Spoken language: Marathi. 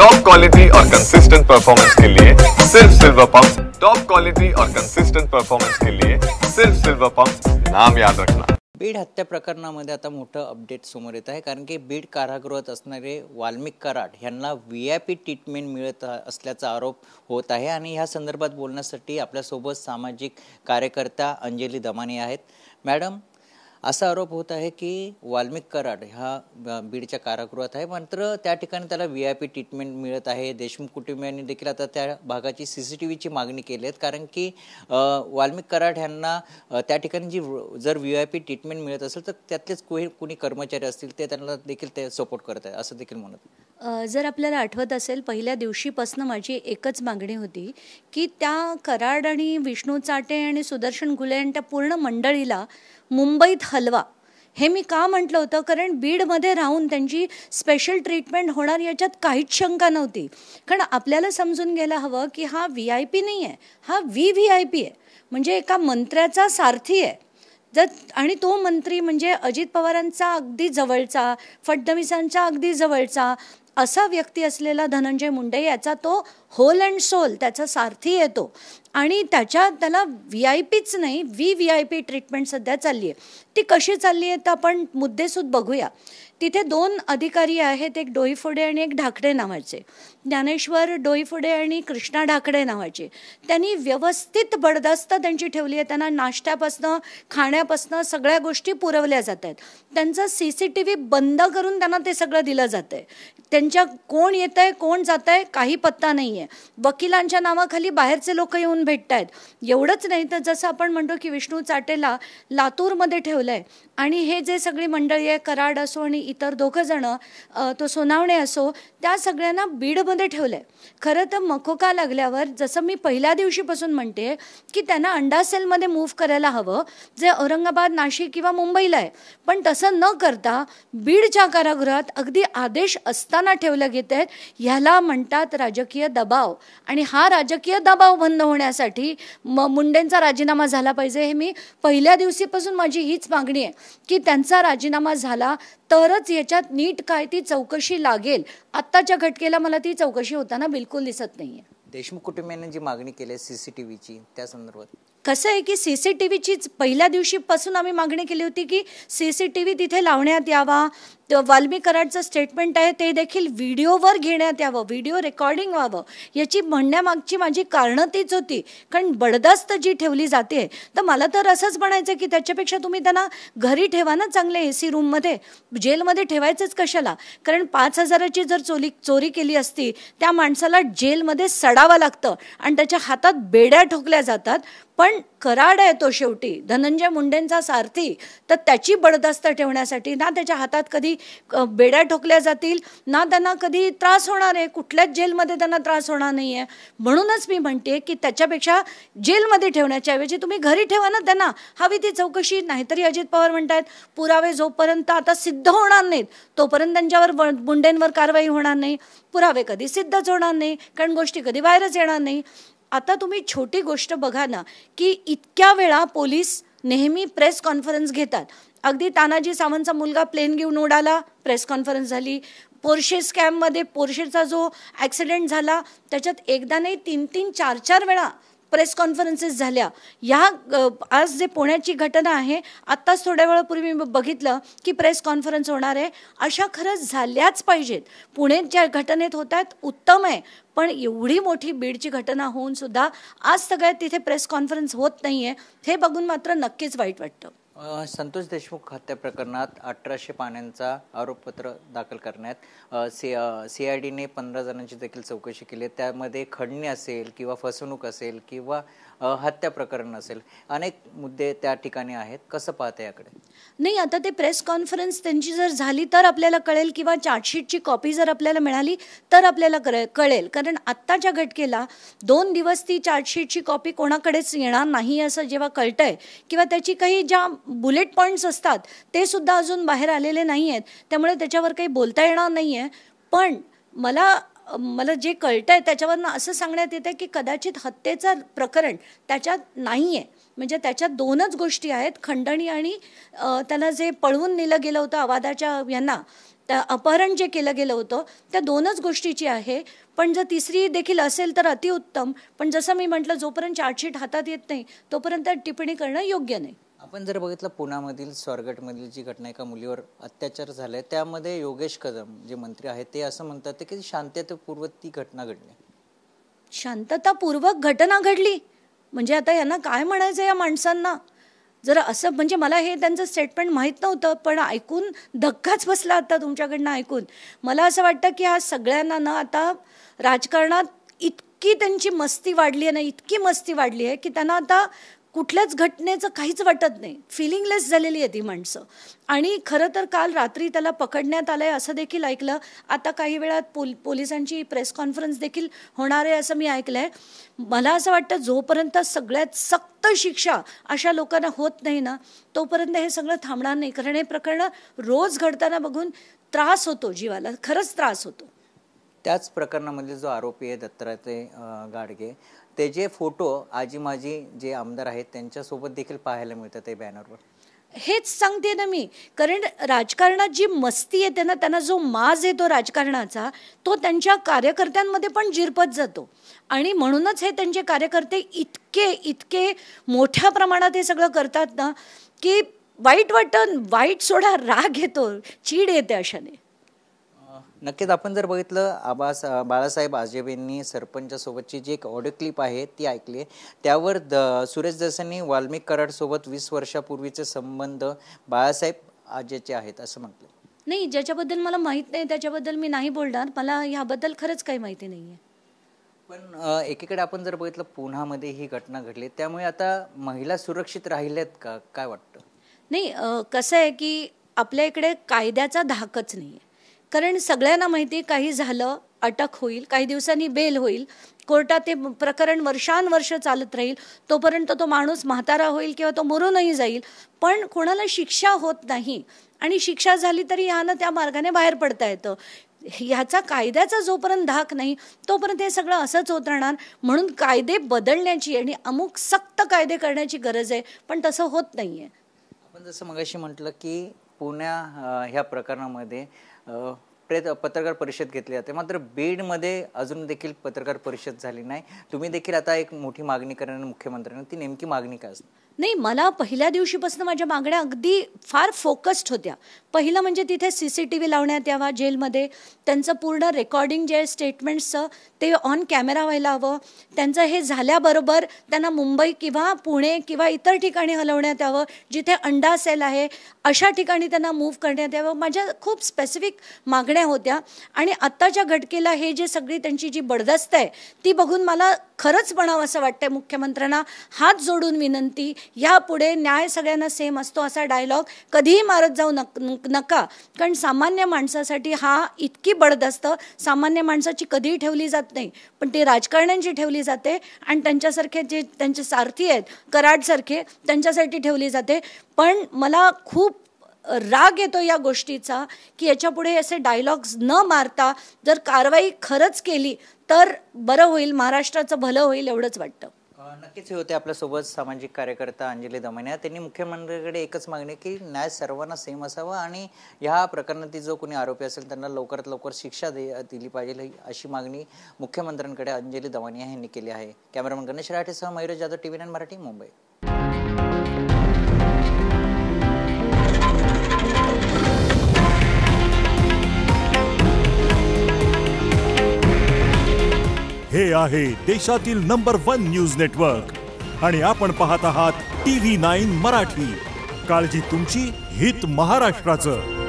टॉप क्वालिटी और कंसिस्टेंट परफॉर्मेंस के लिए सिर्फ सिल्वर पंप। टॉप क्वालिटी और कंसिस्टेंट परफॉर्मेंस के लिए सिर्फ सिल्वर पंप, नाम याद रखना। बीड हत्या प्रकरणामध्ये आता मोठं अपडेट समोर येत आहे, कारण की बीड कारागृहात असणारे वाल्मिक कराड यांना VIP ट्रीटमेंट मिळत असल्याचा आरोप होत आहे। आणि ह्या संदर्भात बोलण्यासाठी आपल्यासोबत सामाजिक कार्यकर्ता अंजली दमानी आहेत। मॅडम, असा आरोप होत आहे की वाल्मिक कराड हा बीडच्या कारागृहात आहे, मात्र त्या ठिकाणी त्याला VIP ट्रीटमेंट मिळत आहे। देशमुख कुटुंबियांनी देखील आता त्या भागाची CCTVची मागणी केली आहे, कारण की वाल्मिक कराड यांना त्या ठिकाणी जी जर VIP ट्रीटमेंट मिळत असेल तर त्यातलेच कोणी कर्मचारी असतील ते त्यांना देखील ते सपोर्ट करत आहे असं देखील म्हणत। जर आपल्याला आठवत असेल, पहिल्या दिवशीपासून माझी एकच मागणी होती की त्या कराड आणि विष्णू चाटे आणि सुदर्शन घुले आणि त्या पूर्ण मंडळीला मुंबईत हलवा। हे मी का म्हटलं होतं, कारण बीडमध्ये राहून त्यांची स्पेशल ट्रीटमेंट होणार याच्यात काहीच शंका नव्हती। कारण आपल्याला समजून घ्यायला हवं की हा VIP नाही आहे, हा VVIP आहे, म्हणजे एका मंत्र्याचा सारथी आहे। आणि तो मंत्री म्हणजे अजित पवारांचा अगदी जवळचा, फडणवीसांचा अगदी जवळचा असा व्यक्ती असलेला धनंजय मुंडे याचा तो होल अँड सोल, त्याचा सारथी येतो। आणि त्याला VIPच नाही, VVIP ट्रीटमेंट सध्या चालली आहे। ती कशी चालली आहे तर आपण मुद्देसूद बघूया। तिथे 2 अधिकारी आहेत, एक डोईफोडे आणि एक ढाकणे नावाचे, ज्ञानेश्वर डोईफोडे आणि कृष्णा ढाकणे नावाचे। त्यांनी व्यवस्थित बडदास्त त्यांची ठेवली आहे, त्यांना नाश्त्यापासनं खाण्यापासनं सगळ्या गोष्टी पुरवल्या जात आहेत। त्यांचं CCTV बंद करून त्यांना ते सगळं दिलं जातं आहे। त्यांच्या कोण येत आहे कोण जात आहे काही पत्ता नाही आहे। वकिलांच्या नावाखाली बाहेरचे लोक येऊन भेटत आहेत। एवढंच नाही तर जसं आपण म्हणतो की विष्णू चाटेला लातूरमध्ये ठेवलं आहे, आणि हे जे सगळी मंडळी आहे, कराड असो आणि इतर 2 जण, तो सोनावणे असो, त्या सगळ्यांना बीडमध्ये ठेवलं आहे। खरं तर मकोका लागल्यावर जसं मी पहिल्या दिवशीपासून म्हणते की त्यांना अंडा सेलमध्ये मूव्ह करायला हवं, जे औरंगाबाद, नाशिक किंवा मुंबईला आहे, पण तसं न करता बीडच्या कारागृहात अगदी आदेश असताना ठेवलं घेत आहेत। ह्याला म्हणतात राजकीय दबाव, आणि हा राजकीय दबाव बंद होण्यासाठी मुंडेंचा राजीनामा झाला पाहिजे। हे मी पहिल्या दिवशीपासून माझी हीच मागणी आहे की त्यांचा राजीनामा झाला तरच याच्यात नीट काय ती चौकशी लागेल। आत्ताच्या घटकेला मला ती चौकशी होताना बिलकुल दिसत नाहीये। देशमुख कुटुंबियांनी जी मागणी केली आहे CCTVची, त्या संदर्भात कसं आहे की CCTVचीच पहिल्या दिवशीपासून आम्ही मागणी केली होती की CCTV तिथे लावण्यात यावा। वाल्मिक कराडचं स्टेटमेंट आहे ते देखील व्हिडिओवर घेण्यात यावं, व्हिडिओ रेकॉर्डिंग व्हावं। याची म्हणण्यामागची माझी कारणं तीच होती, कारण बडदास्त जी ठेवली जाते तर मला तर असंच म्हणायचं की त्याच्यापेक्षा तुम्ही त्यांना घरी ठेवा ना, चांगले AC रूममध्ये, जेलमध्ये ठेवायचंच कशाला? कारण 5,000ची जर चोरी केली असती त्या माणसाला जेलमध्ये सडावं लागतं आणि त्याच्या हातात बेड्या ठोकल्या जातात। पण कराड आहे तो शेवटी धनंजय मुंडेंचा सारथी, तर त्याची बडदास्त ठेवण्यासाठी ना त्याच्या हातात कधी बेड्या ठोकल्या जातील, ना त्यांना कधी त्रास होणार आहे, कुठल्याच जेलमध्ये त्यांना त्रास होणार नाही आहे। म्हणूनच मी म्हणते की त्याच्यापेक्षा जेलमध्ये ठेवण्याच्या ऐवजी तुम्ही घरी ठेवा ना त्यांना, हवी ती चौकशी। नाहीतरी अजित पवार म्हणतात पुरावे जोपर्यंत आता सिद्ध होणार नाहीत तोपर्यंत त्यांच्यावर, मुंडेंवर कारवाई होणार नाही। पुरावे कधी सिद्धच होणार नाही, कारण गोष्टी कधी बाहेरच येणार नाही। आता तुम्ही छोटी गोष्ट बघा ना की इतक्या वेळा पोलीस नेहमी प्रेस कॉन्फरन्स घेतात। अगदी तानाजी सावंतचा मुलगा प्लेन घेऊन उडाला, प्रेस कॉन्फरन्स झाली। पोर्शे स्कॅममध्ये पोर्शेचा जो ॲक्सिडेंट झाला त्याच्यात एकदा नाही 3-3, 4-4 वेळा प्रेस कॉन्फरन्सेस झाल्या। आज जे पुण्याची घटना आहे, आत्ताच थोड्या वेळापूर्वी मी बघितलं की प्रेस कॉन्फरन्स होणार आहे। अशा खरंच झाल्याच पाहिजेत। पुण्यात ज्या घटनेत होत आहेत उत्तम आहे, पण एवढी मोठी बीडची घटना होऊन सुद्धा आज सगळ्यात तिथे प्रेस कॉन्फरन्स होत नाही आहे, हे बघून मात्र नक्कीच वाईट वाटतं। संतोष देशमुख हत्या प्रकरणात 1800 पाण्यांचा आरोपपत्र दाखल करण्यात CIDने 15 जणांची देखील चौकशी केली। त्यामध्ये खंडणी असेल किंवा फसवणूक असेल किंवा हत्या प्रकरण असेल, अनेक मुद्दे त्या ठिकाणी आहेत। कसं पाहते याकडे? नाही, आता ते प्रेस कॉन्फरन्स त्यांची जर झाली तर आपल्याला कळेल, किंवा चार्जशीटची कॉपी जर आपल्याला मिळाली तर आपल्याला कळेल। कारण आत्ताच्या घटकेला 2 दिवस ती चार्जशीटची कॉपी कोणाकडेच येणार नाही असं जेव्हा कळतंय, किंवा त्याची काही ज्या बुलेट पॉईंट्स असतात ते सुद्धा अजून बाहेर आलेले नाही आहेत, त्यामुळे त्याच्यावर काही बोलता येणार नाही आहे। पण मला जे कळतंय त्याच्यावरनं असं सांगण्यात येतं की कदाचित हत्येचं प्रकरण त्याच्यात नाही आहे, म्हणजे त्याच्यात 2च गोष्टी आहेत, खंडणी आणि त्याला जे पळवून नेलं गेलं होतं अवाधाच्या यांना, त्या अपहरण जे केलं गेलं होतं त्या 2च गोष्टीची आहे. पण जर तिसरी देखील असेल तर अतिउत्तम. पण जसं मी म्हटलं, जोपर्यंत चार्जशीट हातात येत नाही तोपर्यंत टिप्पणी करणं योग्य नाही. आपण जर बघितलं पुण्यामधील स्वारगेटमधील जी घटना, एका मुलीवर अत्याचार झाले, त्यामध्ये योगेश कदम जे मंत्री आहेत ते असं म्हणतात की शांततापूर्वक ती घटना घडली. शांततापूर्वक घटना घडली म्हणजे आता यांना काय म्हणायचं या माणसांना? जर असं म्हणजे मला हे त्यांचं स्टेटमेंट माहीत नव्हतं, पण ऐकून धक्काच बसला आता तुमच्याकडनं ऐकून. मला असं वाटतं की हा सगळ्यांना ना आता राजकारणात इतकी त्यांची मस्ती वाढली आहे ना, इतकी मस्ती वाढली आहे की त्यांना आता कुठल्याच घटनेचं काहीच वाटत नाही. फिलिंगलेस झालेली आहे ती माणसं. आणि खरं तर काल रात्री त्याला पकडण्यात आलं आहे असं देखील ऐकलं. आता काही वेळात पोलिसांची प्रेस कॉन्फरन्स देखील होणार आहे असं मी ऐकलं आहे. मला असं वाटतं जोपर्यंत सगळ्यात सक्त शिक्षा अशा लोकांना होत नाही ना, तोपर्यंत हे सगळं थांबणार नाही. कारण हे प्रकरणं रोज घडताना बघून त्रास होतो, जीवाला खरंच त्रास होतो. त्याच प्रकरणामध्ये जो आरोपी आहे दत्तात्रय गाडगे, त्याचे फोटो आजी माजी जे आमदार आहेत त्यांच्यासोबत देखील पाहायला मिळतात ते बॅनरवर. हेच सांगते ना मी. कारण राजकारणात जी मस्ती येते ना, त्यांना जो माज येतो राजकारणाचा, तो त्यांच्या कार्यकर्त्यांमध्ये पण जिरपत जातो. आणि म्हणूनच हे त्यांचे कार्यकर्ते इतके मोठ्या प्रमाणात हे सगळं करतात ना की वाईट वाटतं. वाईट सोडा, राग येतो, चीड येते अशाने. नक्कीच आपण जर बघितलं बाळासाहेब आजबेंनी सरपंचासोबतची जी एक ऑडिओ क्लिप आहे ती ऐकली आहे. त्यावर सुरेश दसांनी वाल्मिक कराडसोबत 20 वर्षापूर्वीचे संबंध बाळासाहेब आजेचे आहेत असं म्हटलं. नाही, ज्याच्याबद्दल मला माहीत नाही त्याच्याबद्दल मी नाही बोलणार. मला ह्याबद्दल खरंच काही माहिती नाही आहे. पण एकीकडे आपण जर बघितलं पुण्यामध्ये ही घटना घडली, त्यामुळे आता महिला सुरक्षित राहिल्यात का, काय वाटतं? नाही, कसं आहे की आपल्या इकडे कायद्याचा धाकच नाही आहे. कारण सगळ्यांना माहिती, काही झालं अटक होईल, काही दिवसांनी बेल होईल, कोर्टात ते प्रकरण वर्षानुवर्ष चालत राहील, तोपर्यंत तो माणूस म्हातारा होईल किंवा तो मरूनही जाईल, पण कोणाला शिक्षा होत नाही. आणि शिक्षा झाली तरी ह्यानं त्या मार्गाने बाहेर पडता येतं. ह्याचा कायद्याचा जोपर्यंत धाक नाही तोपर्यंत हे सगळं असंच होत राहणार. म्हणून कायदे बदलण्याची आणि अमुक सक्त कायदे करण्याची गरज आहे, पण तसं होत नाही आहे. आपण जसं मगाशी म्हटलं की ह्या प्रकरणामध्ये पत्रकार परिषद घेतली जाते, मात्र बीडमध्ये अजून देखील पत्रकार परिषद झाली नाही. तुम्ही देखील आता एक मोठी मागणी करणार मुख्यमंत्र्यांना, ती नेमकी मागणी काय असते? नाही, मला पहिल्या दिवशीपासून माझ्या मागण्या अगदी फार फोकस्ड होत्या. पहिलं म्हणजे तिथे CCTV लावण्यात यावा जेलमध्ये. त्यांचं पूर्ण रेकॉर्डिंग जे स्टेटमेंट्सचं ते ऑन कॅमेरा व्हायला हवं. त्यांचं हे झाल्याबरोबर त्यांना मुंबई किंवा पुणे किंवा इतर ठिकाणी हलवण्यात यावं. जिथे अंडा सेल आहे अशा ठिकाणी त्यांना मूव्ह करण्यात यावं. माझ्या खूप स्पेसिफिक मागण्या होत्या. आणि आत्ताच्या घटकेला हे जे सगळी त्यांची जी बडदस्त आहे ती बघून मला खरंच म्हणावं असं वाटतंय मुख्यमंत्र्यांना. हात जोडून विनंती, यापुढे न्याय सगळ्यांना सेम असतो असा डायलॉग कधीही मारत जाऊ नका. कारण सामान्य माणसासाठी हा इतकी बडदस्त सामान्य माणसाची कधीही ठेवली जात नाही, पण ती राजकारण्यांची ठेवली जाते. आणि त्यांच्यासारखे जे त्यांचे सारथी आहेत कराडसारखे, त्यांच्यासाठी ठेवली जाते. पण मला खूप राग येतो या गोष्टीचा की याच्यापुढे असे डायलॉग्स न मारता जर कारवाई खरंच केली तर बरं होईल, महाराष्ट्राचं भलं होईल एवढंच वाटतं. नक्कीच हे होते आपल्यासोबत सामाजिक कार्यकर्ता अंजली दमानिया. त्यांनी मुख्यमंत्र्यांकडे एकच मागणी की न्याय सर्वांना सेम असावा आणि ह्या प्रकरणातील जो कोणी आरोपी असेल त्यांना लवकरात लवकर शिक्षा दिली पाहिजे, अशी मागणी मुख्यमंत्र्यांकडे अंजली दमानिया यांनी केली आहे. कॅमेरामन गणेश राठेसह मयूर जाधव, TV9 मराठी, मुंबई. हे आहे देशातील नंबर 1 न्यूज नेटवर्क आणि आपण पाहत आहात TV9 मराठी. काळजी तुमची, हित महाराष्ट्राचं.